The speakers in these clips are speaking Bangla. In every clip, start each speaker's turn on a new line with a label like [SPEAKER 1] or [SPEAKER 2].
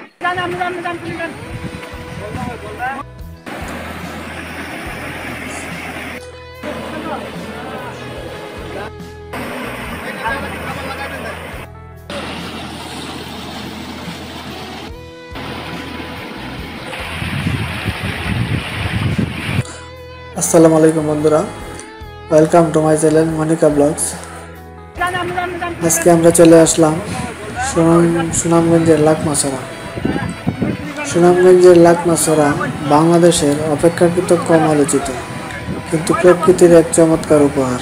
[SPEAKER 1] আসসালামু আলাইকুম বন্ধুরা, welcome to my channel Monika blogs. আজকে আমরা চলে আসলাম সুনামগঞ্জের লাকমাছড়া। সুনামগঞ্জের লাকমাছড়া বাংলাদেশের অপেক্ষাকৃত কম আলোচিত কিন্তু প্রকৃতির এক চমৎকার উপহার।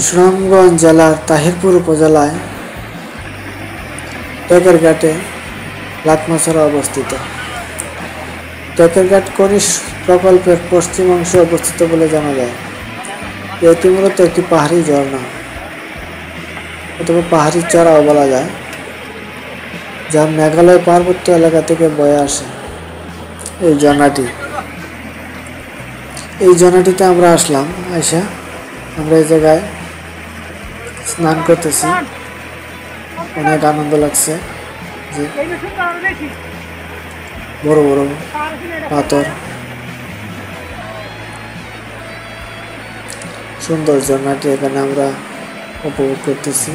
[SPEAKER 1] সুনামগঞ্জ জেলার তাহিরপুর উপজেলায় টেকেরঘাটে লাকমাছড়া অবস্থিত। টেকেরঘাট খনিজ প্রকল্পের পশ্চিম অংশে অবস্থিত বলে জানা যায়। এটি মূলত একটি পাহাড়ি ঝর্ণা অথবা পাহাড়ি চড়াও বলা যায়, যা মেঘালয় পার্বত্য এলাকা থেকে বয়ে আসে। এই ঝর্ণাটিতে আমরা আসলাম। আমরা এই জায়গায় স্নান করতেছি, অনেক আনন্দ লাগছে। যে বড় বড় পাথর, সুন্দর ঝর্ণাটি এখানে আমরা উপভোগ করতেছি।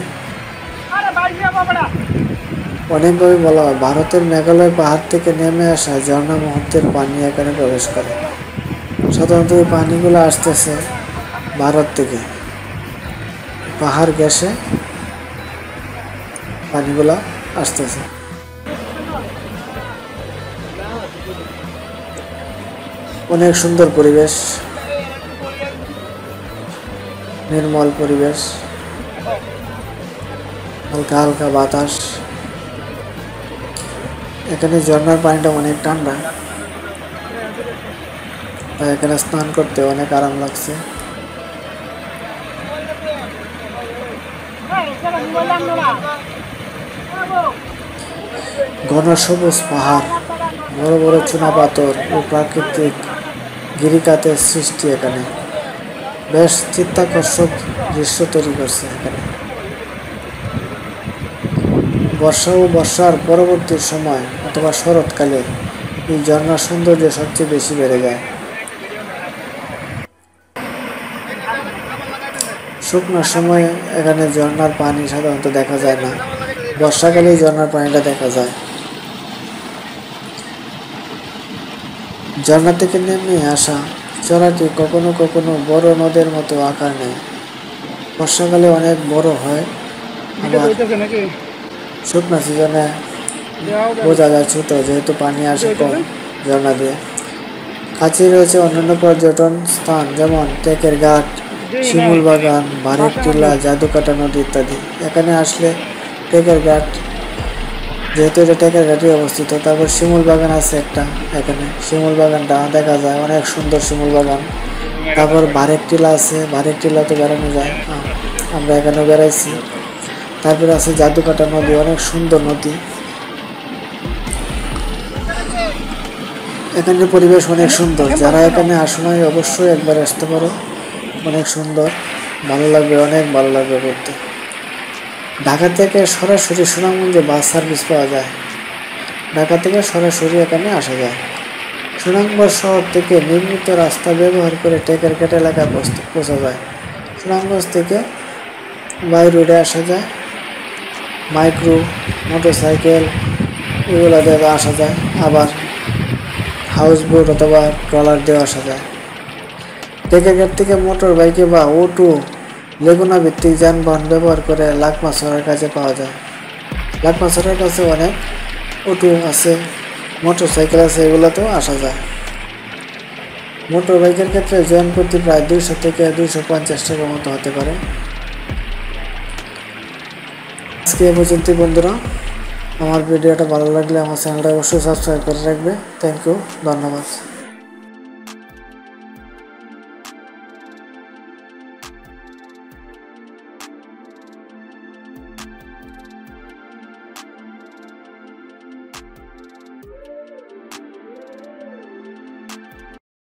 [SPEAKER 1] অনেকভাবে বলা হয়, ভারতের মেঘালয় পাহাড় থেকে নেমে আসা ঝর্ণা মুহূর্তের পানি এখানে প্রবেশ করে। সাধারণত এই পানিগুলো আসতেছে ভারত থেকে, পাহাড় গ্যাসে পানিগুলা আসতেছে। অনেক সুন্দর পরিবেশ, নির্মল পরিবেশ, হালকা হালকা বাতাস। এখানে ঝর্ণার পানিটা অনেক ঠান্ডা, তাই এখানে স্নান করতে অনেক আরাম লাগছে। ঘন সবুজ পাহাড়, বড় বড় চুনা পাথর ও প্রাকৃতিক গিরিখাতের সৃষ্টি এখানে বেশ চিত্তাকর্ষক দৃশ্য তৈরি করছে। এখানে বর্ষা ও বর্ষার পরবর্তী সময় অথবা শরৎকালে এই ঝর্ণার সৌন্দর্য সবচেয়ে বেশি বেড়ে যায়। শুকনোর সময় এখানে ঝর্ণার পানি সাধারণত দেখা যায় না, বর্ষাকালেই ঝর্ণার পানিটা দেখা যায়। ঝর্ণা থেকে নেমে আসা চড়াটি কখনো কখনো বড় নদের মতো আকার নেয়। বর্ষাকালে অনেক বড় হয়, আবার শুকনো সিজনে বোঝা যায় ছোট, যেহেতু পানি আসে কম ঝর্ণা দিয়ে। কাছে রয়েছে অন্যান্য পর্যটন স্থান যেমন টেকেরঘাট, শিমুল বাগান, ভারেক টিলা, জাদুকাটা নদী ইত্যাদি। এখানে আসলে টেকেরঘাট, যেহেতু এটা টেকেরঘাটে অবস্থিত, তারপর শিমুল বাগান আছে একটা, এখানে শিমুল বাগানটা দেখা যায়, অনেক সুন্দর শিমুল বাগান। তারপর ভারেক টিলা আছে, ভারেক টিলাতে বেড়ানো যায়, আমরা এখানেও বেড়াইছি। তারপর আছে জাদুকাটা নদী, অনেক সুন্দর নদী। এখানের পরিবেশ অনেক সুন্দর, যারা এখানে আসো নাই অবশ্যই একবার আসতে পারো। অনেক সুন্দর, ভালো লাগবে, অনেক ভালো লাগবে ঘুরতে। ঢাকা থেকে সরাসরি সুনামগঞ্জে বাস সার্ভিস পাওয়া যায়, ঢাকা থেকে সরাসরি এখানে আসা যায়। সুনামগঞ্জ শহর থেকে নির্মিত রাস্তা ব্যবহার করে টেকেরঘাট এলাকায় পৌঁছা যায়। সুনামগঞ্জ থেকে বাই রোডে আসা যায়, মাইক্রো, মোটরসাইকেল এগুলো দিয়ে আসা যায়, আবার হাউস বোট অথবা ট্রলার দিয়ে আসা যায়। টেকেরঘাট থেকে মোটর বাইকে বা অটো লেগুনা ভিত্তিক যানবাহন ব্যবহার করে লাকমাছড়ার কাছে পাওয়া যায়। লাকমাছড়ার কাছে অনেক অটো আছে, মোটরসাইকেল আছে, এগুলোতেও আসা যায়। মোটর বাইকের ক্ষেত্রে জনপ্রতি প্রায় 200 থেকে 250 টাকা মতো হতে পারে। আজকে এ পর্যন্তই বন্ধুরা। আমার ভিডিওটা ভালো লাগলে আমার চ্যানেলটা অবশ্যই সাবস্ক্রাইব করে রাখবে। থ্যাংক ইউ, ধন্যবাদ।